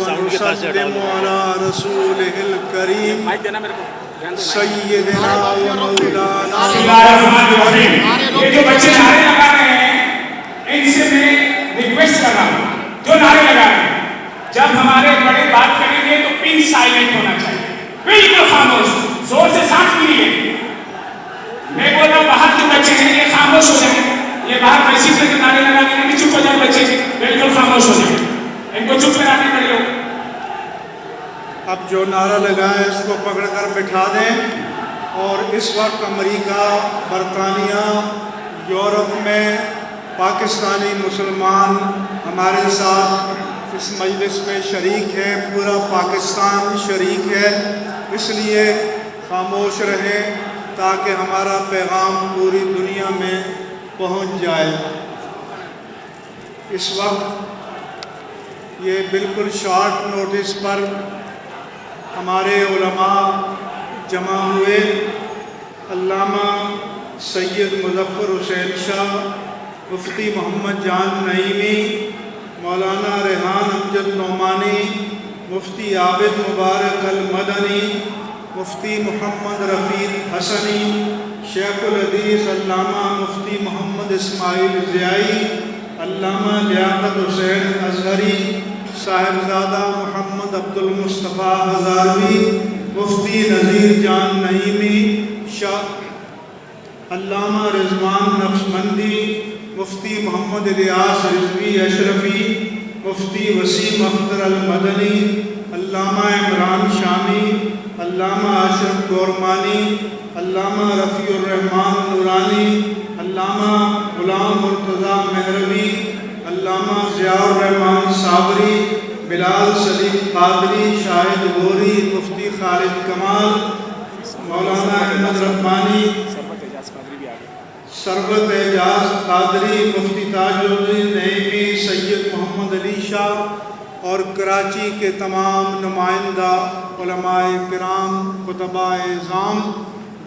ونسلم على رسوله الكريم سیدنا و مولانا. بسم اللہ الرحمن الرحیم. یہ جو بچے نعرے لگا رہے ہیں ان سے میں ریکویسٹ کر رہا ہوں جو نعرے لگا رہے ہیں جب ہمارے بڑے بات کریں گے تو پن سائلنٹ ہونا چاہیے، بالکل خاموش، زور سے سانس بھی لیے. میں بول رہا ہوں باہر کے بچے ہیں یہ خاموش ہو جائیں، یہ باہر میسیج پہ نعرے لگا رہے ہیں چپ ہو جائیں بچے، بالکل خاموش ہو جائیں، ان کو چپ کرانے پڑے لوگ. اب جو نعرہ لگائیں اس کو پکڑ کر بٹھا دیں. اور اس وقت امریکہ، برطانیہ، یورپ میں پاکستانی مسلمان ہمارے ساتھ اس مجلس میں شریک ہے، پورا پاکستان شریک ہے. اس لیے خاموش رہیں تاکہ ہمارا پیغام پوری دنیا میں پہنچ جائے. اس وقت یہ بالکل شارٹ نوٹس پر ہمارے علماء جمع ہوئے. علامہ سید مظفر حسین شاہ، مفتی محمد جان نعیمی، مولانا ریحان امجد نعمانی، مفتی عابد مبارک المدنی، مفتی محمد رفیق حسنی، شیخ الحدیث علامہ مفتی محمد اسماعیل ضیائی، علامہ لیاقت حسین اظہری، صاحبزادہ محمد عبد المصطفیٰ ہزاروی، مفتی نذیر جان نعیمی، شاہ علامہ رضوان نقشبندی، مفتی محمد الیاس رضوی اشرفی، مفتی وسیم اختر المدنی، علامہ عمران شامی، علامہ اشرف گورمانی، علامہ رفیع الرحمان نورانی، علامہ غلام مرتضیٰ مہروی، علامہ ضیاء الرحمان صابری، بلال سلیم قادری، شاہد غوری، مفتی خالد کمال، مولانا احمد ربانی، سربت اعجاز قادری، مفتی تاج الدین نعیمی، سید محمد علی شاہ اور کراچی کے تمام نمائندہ علماء کرام، خطباء اعظام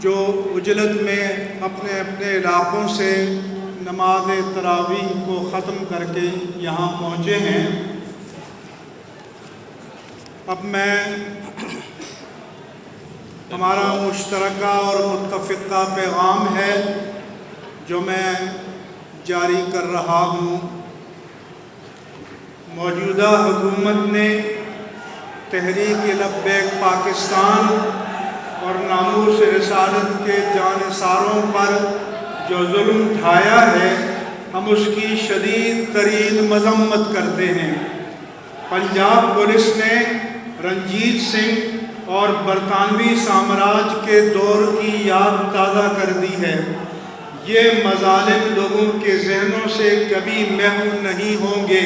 جو عجلت میں اپنے اپنے علاقوں سے نماز تراویح کو ختم کر کے یہاں پہنچے ہیں. اب میں ہمارا مشترکہ اور متفقہ پیغام ہے جو میں جاری کر رہا ہوں. موجودہ حکومت نے تحریک لبیک پاکستان اور ناموس رسالت کے جانثاروں پر جو ظلم ڈھایا ہے ہم اس کی شدید ترین مذمت کرتے ہیں. پنجاب پولیس نے رنجیت سنگھ اور برطانوی سامراج کے دور کی یاد تازہ کر دی ہے. یہ مظالم لوگوں کے ذہنوں سے کبھی محو نہیں ہوں گے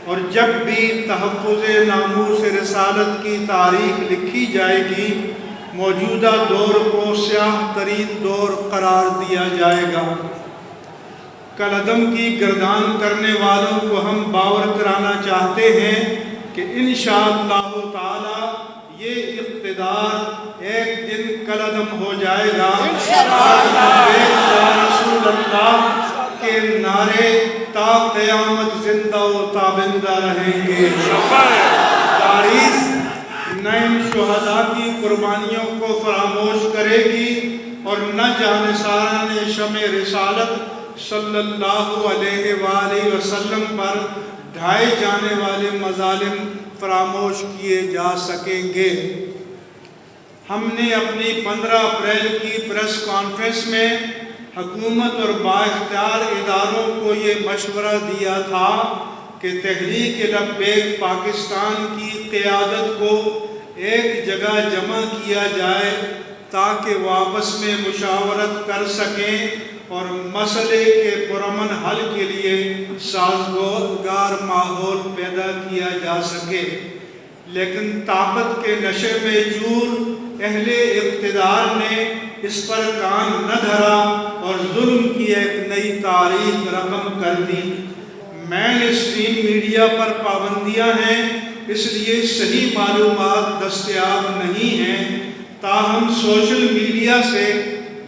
اور جب بھی تحفظ ناموس رسالت کی تاریخ لکھی جائے گی موجودہ دور کو سیاہ ترین دور قرار دیا جائے گا. کالعدم کی گردان کرنے والوں کو ہم باور کرانا چاہتے ہیں کہ انشاءاللہ تعالی یہ اقتدار ایک دن کالعدم ہو جائے گا. رسول اللہ کے نعرے تا قیامت زندہ و تابندہ رہیں گے. تاریخ نہ ان شہداء کی قربانیوں کو فراموش کرے گی اور نہ جانثاران شمع رسالت صلی اللہ علیہ وآلہ وسلم پر ڈھائے جانے والے مظالم فراموش کیے جا سکیں گے. ہم نے اپنی 15 اپریل کی پریس کانفرنس میں حکومت اور بااختیار اداروں کو یہ مشورہ دیا تھا کہ تحریک لبیک پاکستان کی قیادت کو ایک جگہ جمع کیا جائے تاکہ وہ آپس میں مشاورت کر سکیں اور مسئلے کے پرامن حل کے لیے سازگار ماحول پیدا کیا جا سکے. لیکن طاقت کے نشے میں چور اہل اقتدار نے اس پر کان نہ دھرا اور ظلم کی ایک نئی تاریخ رقم کر دی. مین اسٹریم میڈیا پر پابندیاں ہیں اس لیے صحیح معلومات دستیاب نہیں ہیں. تاہم سوشل میڈیا سے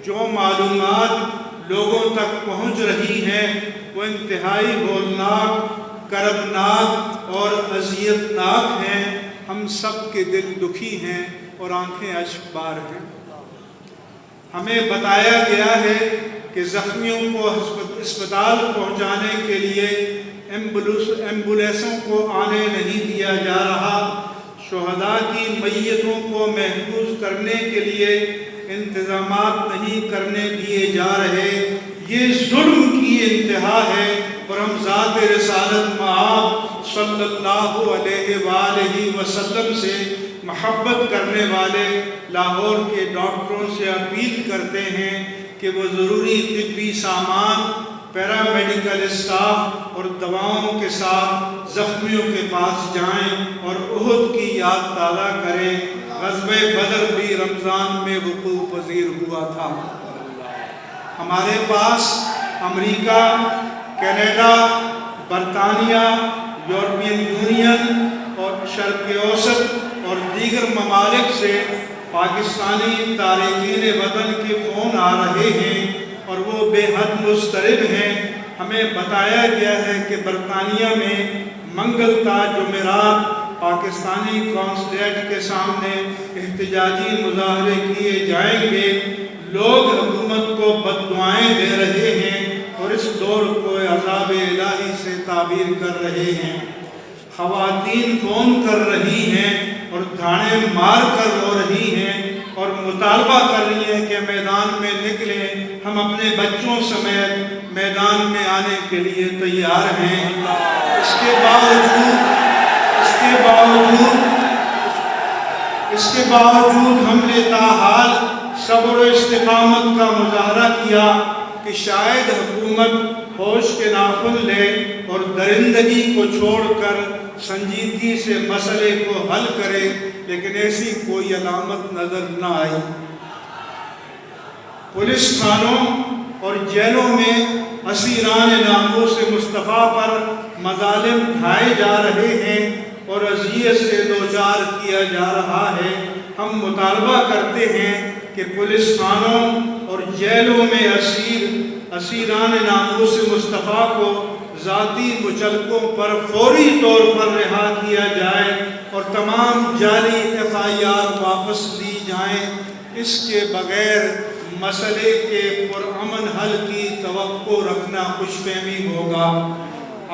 جو معلومات لوگوں تک پہنچ رہی ہیں وہ انتہائی ہولناک، کربناک اور اذیتناک ہیں۔ ہم سب کے دل دکھی ہیں اور آنکھیں اشک بار ہیں۔ ہمیں بتایا گیا ہے کہ زخمیوں کو اسپتال پہنچانے کے لیے ایمبولینسوں کو آنے نہیں دیا جا رہا، شہداء کی میتوں کو محفوظ کرنے کے لیے انتظامات نہیں کرنے دیے جا رہے۔ یہ ظلم کی انتہا ہے اور ہم ذات رسالت مآب صلی اللہ علیہ وآلہ وسلم سے محبت کرنے والے لاہور کے ڈاکٹروں سے اپیل کرتے ہیں کہ وہ ضروری طبی سامان، پیرامیڈیکل اسٹاف اور دواؤں کے ساتھ زخمیوں کے پاس جائیں اور احد کی یاد تازہ کریں۔ غزوہ بدر بھی رمضان میں وقوع پذیر ہوا تھا۔ ہمارے پاس امریکہ، کینیڈا، برطانیہ، یورپین یونین اور شرق اوسط اور دیگر ممالک سے پاکستانی تارکین وطن کے فون آ رہے ہیں اور وہ بے حد مضطرب ہیں۔ ہمیں بتایا گیا ہے کہ برطانیہ میں منگل تا جمعرات پاکستانی قونصلیٹ کے سامنے احتجاجی مظاہرے کیے جائیں گے۔ لوگ حکومت کو بد دعائیں دے رہے ہیں اور اس دور کو عذاب الہی سے تعبیر کر رہے ہیں۔ خواتین فون کر رہی ہیں اور دھاڑے مار کر رو رہی ہیں اور مطالبہ کر رہی ہیں کہ میدان میں نکلیں، ہم اپنے بچوں سمیت میدان میں آنے کے لیے تیار ہیں۔ اس کے باوجود ہم نے تاحال صبر و استقامت کا مظاہرہ کیا کہ شاید حکومت ہوش کے ناخن لے اور درندگی کو چھوڑ کر سنجیدگی سے مسئلے کو حل کرے، لیکن ایسی کوئی علامت نظر نہ آئی۔ پولیس تھانوں اور جیلوں میں اسیران ناموس مصطفیٰ پر مظالم ڈھائے جا رہے ہیں اور اذیت سے دوچار کیا جا رہا ہے۔ ہم مطالبہ کرتے ہیں کہ پولیس تھانوں اور جیلوں میں اسیران ناموس مصطفیٰ کو ذاتی مچلقوں پر فوری طور پر رہا کیا جائے اور تمام جعلی FIR واپس لی جائیں۔ اس کے بغیر مسئلے کے پرامن حل کی توقع رکھنا خوش فہمی ہوگا۔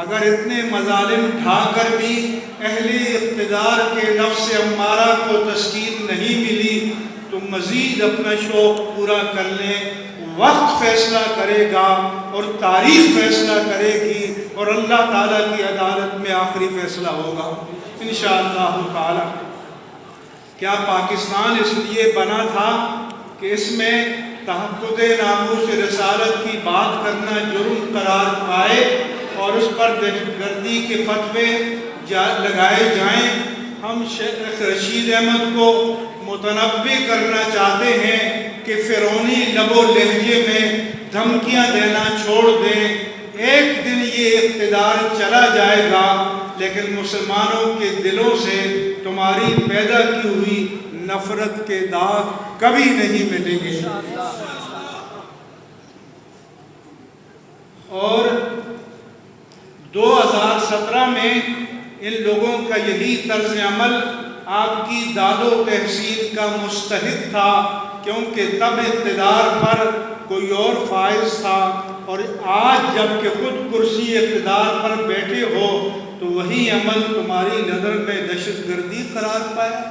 اگر اتنے مظالم ڈھا کر بھی اہل اقتدار کے نفس امارہ کو تسکین نہیں ملی تو مزید اپنا شوق پورا کر لیں۔ وقت فیصلہ کرے گا اور تاریخ فیصلہ کرے گی اور اللہ تعالیٰ کی عدالت میں آخری فیصلہ ہوگا انشاءاللہ تعالیٰ۔ کیا پاکستان اس لیے بنا تھا کہ اس میں تحفظ ناموس رسالت کی بات کرنا جرم قرار پائے اور اس پر دہشت گردی کے فتوے لگائے جائیں؟ ہم شیخ رشید احمد کو متنبہ کرنا چاہتے ہیں کہ فرعونی لب و لہجے میں دھمکیاں دینا چھوڑ دیں۔ ایک دن یہ اقتدار چلا جائے گا لیکن مسلمانوں کے دلوں سے تمہاری پیدا کی ہوئی نفرت کے داغ کبھی نہیں مٹیں گے۔ اور 2017 میں ان لوگوں کا یہی طرز عمل آپ کی داد و تحسین کا مستحق تھا، کیونکہ تب اقتدار پر کوئی اور فائز تھا، اور آج جب کہ خود کرسی اقتدار پر بیٹھے ہو تو وہی عمل تمہاری نظر میں دہشت گردی قرار پایا۔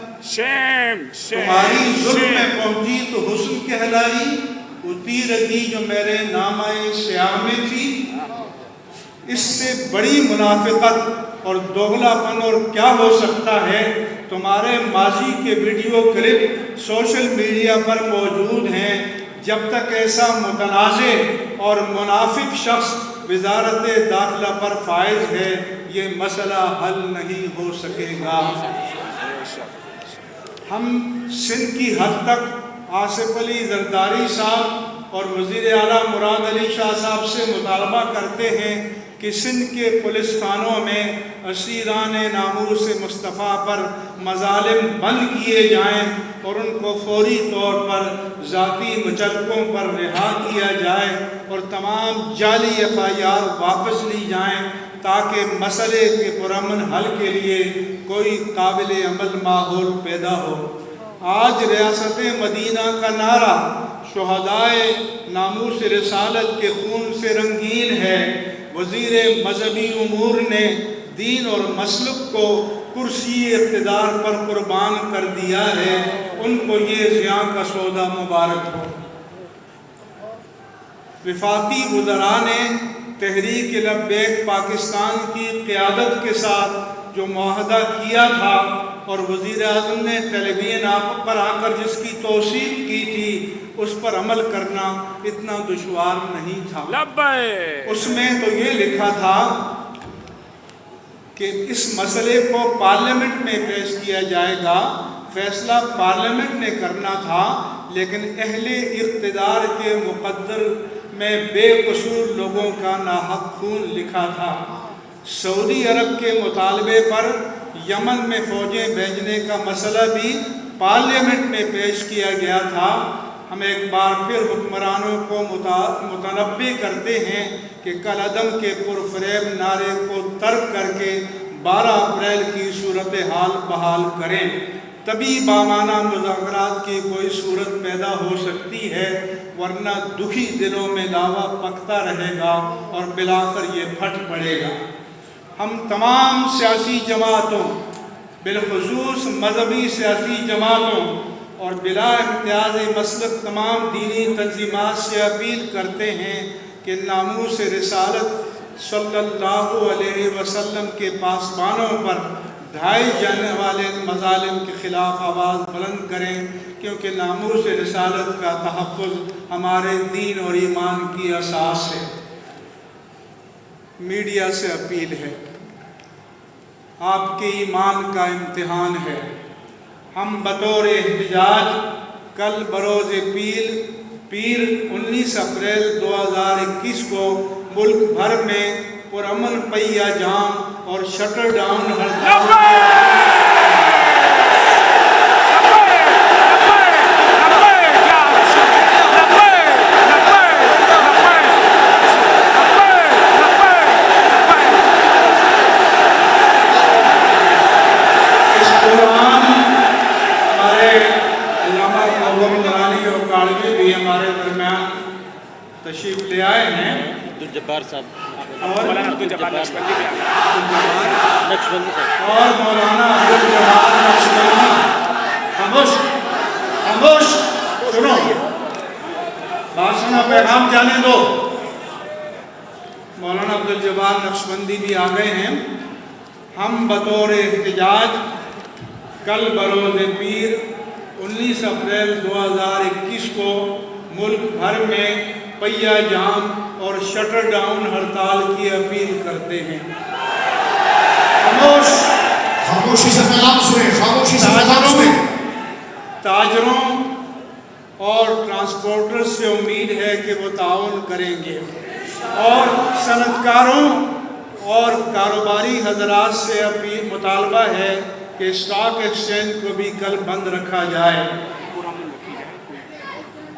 تمہاری ظلم میں پہنچی تو حسن کہلائی، وہ تیر رگی جو میرے نامہ سیاہ میں تھی۔ اس سے بڑی منافقت اور دوغلا پن اور کیا ہو سکتا ہے؟ تمہارے ماضی کے ویڈیو کلپ سوشل میڈیا پر موجود ہیں۔ جب تک ایسا متنازع اور منافق شخص وزارت داخلہ پر فائز ہے، یہ مسئلہ حل نہیں ہو سکے گا۔ ہم سندھ کی حد تک آصف علی زرداری صاحب اور وزیر اعلیٰ مراد علی شاہ صاحب سے مطالبہ کرتے ہیں کہ سندھ کے پولیس تھانوں میں اسیران ناموس مصطفیٰ پر مظالم بند کیے جائیں اور ان کو فوری طور پر ذاتی مچلقوں پر رہا کیا جائے اور تمام جعلی FIR واپس لی جائیں تاکہ مسئلے کے پرامن حل کے لیے کوئی قابل عمل ماحول پیدا ہو۔ آج ریاست مدینہ کا نعرہ شہدائے ناموس رسالت کے خون سے رنگین ہے۔ وزیر مذہبی امور نے دین اور مسلک کو کرسی اقتدار پر قربان کر دیا ہے، ان کو یہ ضیاء کا سودا مبارک ہو۔ وفاقی وزراء نے تحریک لبیک پاکستان کی قیادت کے ساتھ جو معاہدہ کیا تھا اور وزیر اعظم نے ٹیلی ویژن پر آ کر جس کی توثیق کی تھی، اس پر عمل کرنا اتنا دشوار نہیں تھا۔ اس میں تو یہ لکھا تھا کہ اس مسئلے کو پارلیمنٹ میں پیش کیا جائے گا، فیصلہ پارلیمنٹ نے کرنا تھا، لیکن اہل اقتدار کے مقدر میں بے قصور لوگوں کا ناحق خون لکھا تھا۔ سعودی عرب کے مطالبے پر یمن میں فوجیں بھیجنے کا مسئلہ بھی پارلیمنٹ میں پیش کیا گیا تھا۔ ہم ایک بار پھر حکمرانوں کو متنبہ کرتے ہیں کہ کالعدم کے پرفریب نعرے کو ترک کر کے 12 اپریل کی صورتحال بحال کریں، تبھی بامانہ مذاکرات کی کوئی صورت پیدا ہو سکتی ہے، ورنہ دکھی دلوں میں لاوا پکتا رہے گا اور بالآخر یہ پھٹ پڑے گا۔ ہم تمام سیاسی جماعتوں، بالخصوص مذہبی سیاسی جماعتوں اور بلا امتیاز مسلک تمام دینی تنظیمات سے اپیل کرتے ہیں کہ ناموس رسالت صلی اللہ علیہ وسلم کے پاسبانوں پر ڈھائے جانے والے مظالم کے خلاف آواز بلند کریں، کیونکہ ناموس رسالت کا تحفظ ہمارے دین اور ایمان کی اساس ہے۔ میڈیا سے اپیل ہے، آپ کے ایمان کا امتحان ہے۔ ہم بطور احتجاج کل بروز پیر 19 اپریل 2021 کو ملک بھر میں پرامن پہیہ جام اور شٹر ڈاؤن ہڑتال بھی ہمارے درمیان تشریف لے آئے ہیں۔ عبدالجبار صاحب اور مولانا عبدالجبار نقشبندی بھی آئے ہیں۔ نقشبندی صاحب اور مولانا عبدالجبار نقشبندی۔ خاموش سنو، بات سنو، پیغام جانے دو۔ مولانا عبدالجبار نقشبندی بھی آ گئے ہیں۔ ہم بطور احتجاج کل بروز پیر 19 اپریل 2021 کو ملک بھر میں پہیہ جام اور شٹر ڈاؤن ہڑتال کی اپیل کرتے ہیں۔ خاموشی سے پیغام سنیں، خاموشی سے پیغام سنیں۔ تاجروں اور ٹرانسپورٹر سے امید ہے کہ وہ تعاون کریں گے، اور صنعت کاروں اور کاروباری حضرات سے مطالبہ ہے کہ اسٹاک ایکسچینج کو بھی کل بند رکھا جائے۔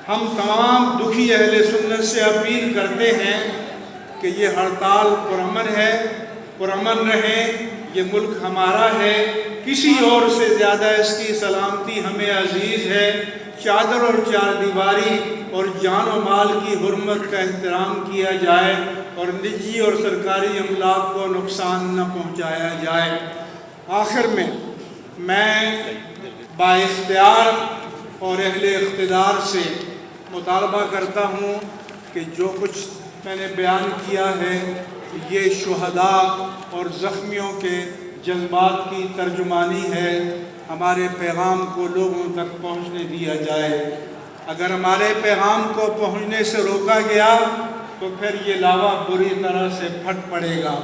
ہم تمام دکھی اہل سنت سے اپیل کرتے ہیں کہ یہ ہڑتال پرامن ہے، پرامن رہے، یہ ملک ہمارا ہے، کسی اور سے زیادہ اس کی سلامتی ہمیں عزیز ہے۔ چادر اور چار دیواری اور جان و مال کی حرمت کا احترام کیا جائے اور نجی اور سرکاری املاک کو نقصان نہ پہنچایا جائے۔ آخر میں بااختیار اور اہل اقتدار سے مطالبہ کرتا ہوں کہ جو کچھ میں نے بیان کیا ہے یہ شہداء اور زخمیوں کے جذبات کی ترجمانی ہے۔ ہمارے پیغام کو لوگوں تک پہنچنے دیا جائے۔ اگر ہمارے پیغام کو پہنچنے سے روکا گیا تو پھر یہ لاوا بری طرح سے پھٹ پڑے گا۔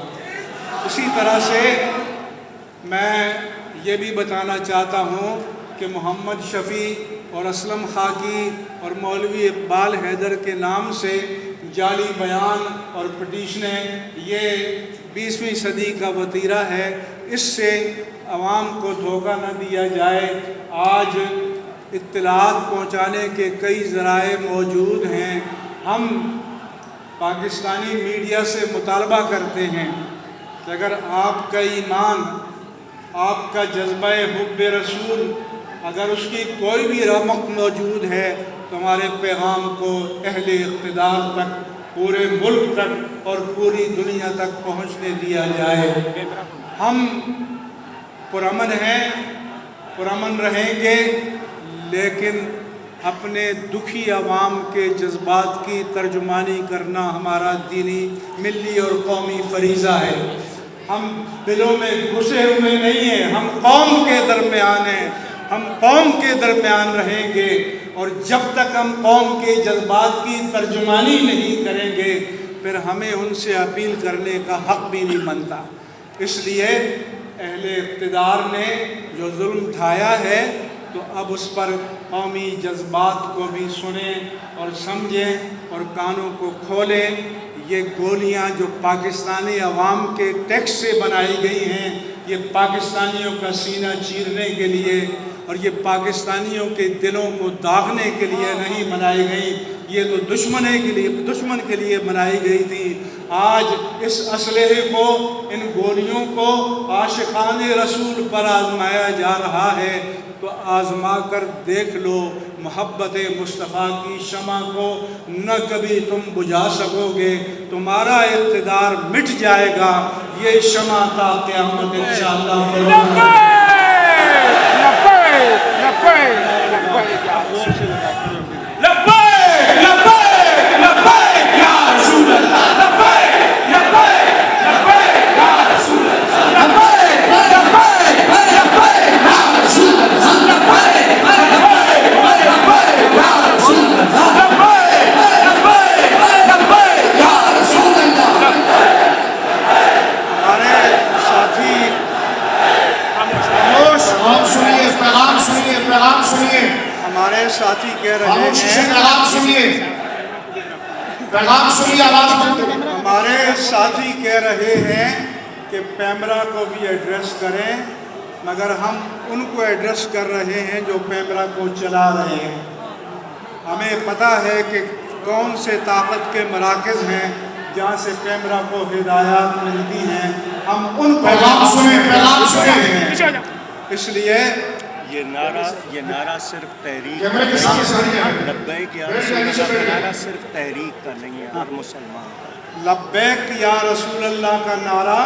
اسی طرح سے میں یہ بھی بتانا چاہتا ہوں کہ محمد شفیع اور اسلم خاکی اور مولوی اقبال حیدر کے نام سے جعلی بیان اور پٹیشنیں یہ 20ویں صدی کا وتیرہ ہے، اس سے عوام کو دھوکہ نہ دیا جائے۔ آج اطلاعات پہنچانے کے کئی ذرائع موجود ہیں۔ ہم پاکستانی میڈیا سے مطالبہ کرتے ہیں کہ اگر آپ کا ایمان، آپ کا جذبہ حب رسول، اگر اس کی کوئی بھی رمق موجود ہے تو ہمارے پیغام کو اہل اقتدار تک، پورے ملک تک اور پوری دنیا تک پہنچنے دیا جائے۔ ہم پرامن ہیں، پرامن رہیں گے، لیکن اپنے دکھی عوام کے جذبات کی ترجمانی کرنا ہمارا دینی، ملی اور قومی فریضہ ہے۔ ہم دلوں میں گھسے ہوئے نہیں ہیں، ہم قوم کے درمیان ہیں، ہم قوم کے درمیان رہیں گے، اور جب تک ہم قوم کے جذبات کی ترجمانی نہیں کریں گے پھر ہمیں ان سے اپیل کرنے کا حق بھی نہیں بنتا۔ اس لیے اہل اقتدار نے جو ظلم ڈھایا ہے تو اب اس پر قومی جذبات کو بھی سنیں اور سمجھیں اور کانوں کو کھولیں۔ یہ گولیاں جو پاکستانی عوام کے ٹیکس سے بنائی گئی ہیں، یہ پاکستانیوں کا سینہ چیرنے کے لیے اور یہ پاکستانیوں کے دلوں کو داغنے کے لیے نہیں بنائی گئی، یہ تو دشمن کے لیے بنائی گئی تھی۔ آج اس اسلحے کو، ان گولیوں کو عاشقان رسول پر آزمایا جا رہا ہے، تو آزما کر دیکھ لو محبت مصطفیٰ کی شمع کو نہ کبھی تم بجھا سکو گے، تمہارا اقتدار مٹ جائے گا، یہ شمع تا قیامت انشاءاللہ۔ ہمارے ساتھی کہہ رہے ہیں، ہمارے ساتھی کہہ رہے ہیں کہ پیمرا کو بھی ایڈریس کریں، مگر ہم ان کو ایڈریس کر رہے ہیں جو پیمرا کو چلا رہے ہیں۔ ہمیں پتہ ہے کہ کون سے طاقت کے مراکز ہیں جہاں سے پیمرا کو ہدایات ملتی ہیں، ہم ان کو اس لیے یہ نعرہ صرف تحریک لبیک یا رسول اللہ کا نعرہ صرف تحریک کا نہیں ہے، ہر مسلمان کا۔ لبیک یا رسول اللہ کا نعرہ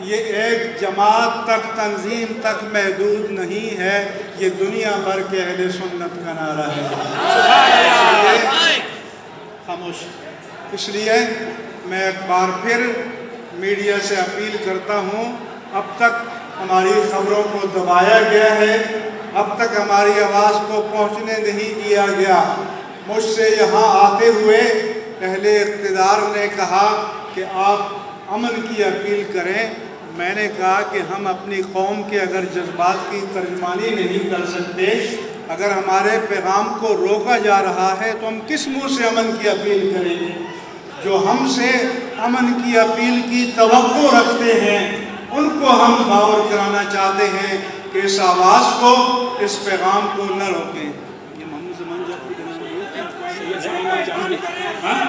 یہ ایک جماعت تک، تنظیم تک محدود نہیں ہے، یہ دنیا بھر کے اہل سنت کا نعرہ ہے۔ خاموش۔ اس لیے میں ایک بار پھر میڈیا سے اپیل کرتا ہوں، اب تک ہماری خبروں کو دبایا گیا ہے، اب تک ہماری آواز کو پہنچنے نہیں دیا گیا۔ مجھ سے یہاں آتے ہوئے اہل اقتدار نے کہا کہ آپ امن کی اپیل کریں۔ میں نے کہا کہ ہم اپنی قوم کے اگر جذبات کی ترجمانی نہیں کر سکتے، اگر ہمارے پیغام کو روکا جا رہا ہے تو ہم کس منہ سے امن کی اپیل کریں گے؟ جو ہم سے امن کی اپیل کی توقع رکھتے ہیں ان کو ہم باور کرانا چاہتے ہیں کہ اس آواز کو، اس پیغام کو نہ روکیں۔ یہ محمد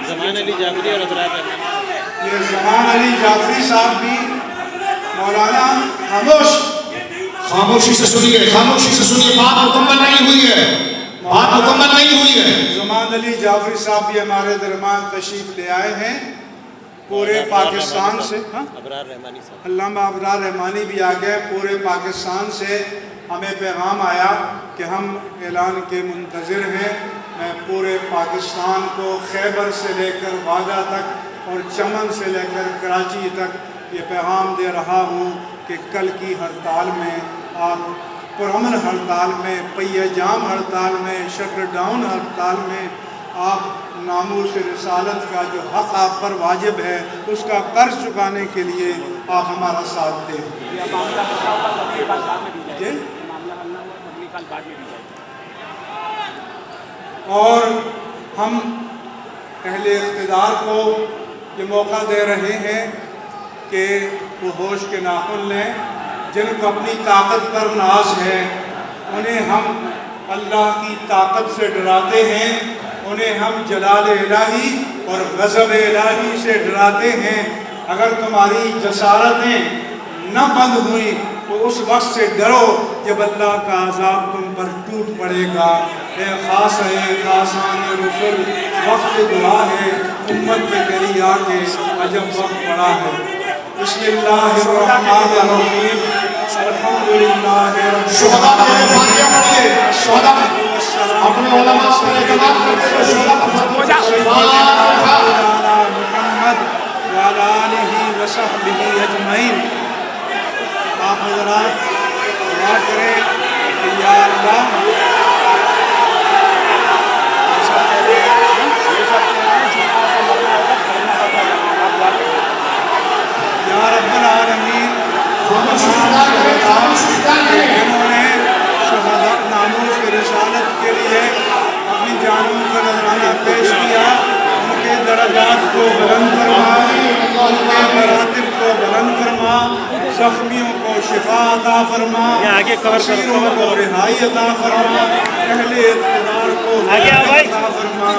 زمان علی جعفری اور ابرار رحمانی، یہ زمان علی جعفری صاحب بھی مولانا خاموشی سے سنیے، خاموشی سے سنیے، بات مکمل نہیں ہوئی ہے، بات مکمل نہیں ہوئی ہے۔ زمان علی جعفری صاحب بھی ہمارے درمیان تشریف لے آئے ہیں پورے پاکستان سے۔ ابرار رحمانی صاحب، علامہ ابرار رحمانی بھی آ گئے۔ پورے پاکستان سے ہمیں پیغام آیا کہ ہم اعلان کے منتظر ہیں۔ میں پورے پاکستان کو خیبر سے لے کر واگا تک اور چمن سے لے کر کراچی تک یہ پیغام دے رہا ہوں کہ کل کی ہڑتال میں آپ پرامن ہڑتال میں، پہیہ جام ہڑتال میں، شٹر ڈاؤن ہڑتال میں آپ ناموس رسالت کا جو حق آپ پر واجب ہے اس کا قرض چکانے کے لیے آپ ہمارا ساتھ دیں۔ اور ہم اہل اقتدار کو یہ موقع دے رہے ہیں کہ وہ ہوش کے ناخن لیں۔ جن کو اپنی طاقت پر ناز ہے انہیں ہم اللہ کی طاقت سے ڈراتے ہیں، انہیں ہم جلال الہی اور غضب الہی سے ڈراتے ہیں۔ اگر تمہاری جسارتیں نہ بند ہوئیں تو اس وقت سے ڈرو جب اللہ کا عذاب تم پر ٹوٹ پڑے گا۔ اے خاصان رسول، وقت دعا ہے، امت پہ تیری آ کے عجب وقت پڑا ہے۔ بسم اللہ الرحمن الرحیم، الحمدللہ رب شہداء کے لیے فاتحہ پڑھیے۔ شہداء اپنے علماء پر اعتماد کرتے ہوئے شہداء کا فاتحہ۔ محمد وعلی آلہ وصحبہ اجمعین۔ آپ حضرات دعا کریں کہ یا اللہ یا رب العالمین، جنہوں نے شہداء ناموس رسالت کے لیے اپنی جانوں کا نذرانہ پیش کیا، ان کے درجات کو بلند فرما، ان کے مراتب کو بلند فرما، زخمیوں کو شفا عطا فرما، اسیروں کو رہائی عطا فرما، اہل اقتدار کو عطا فرما۔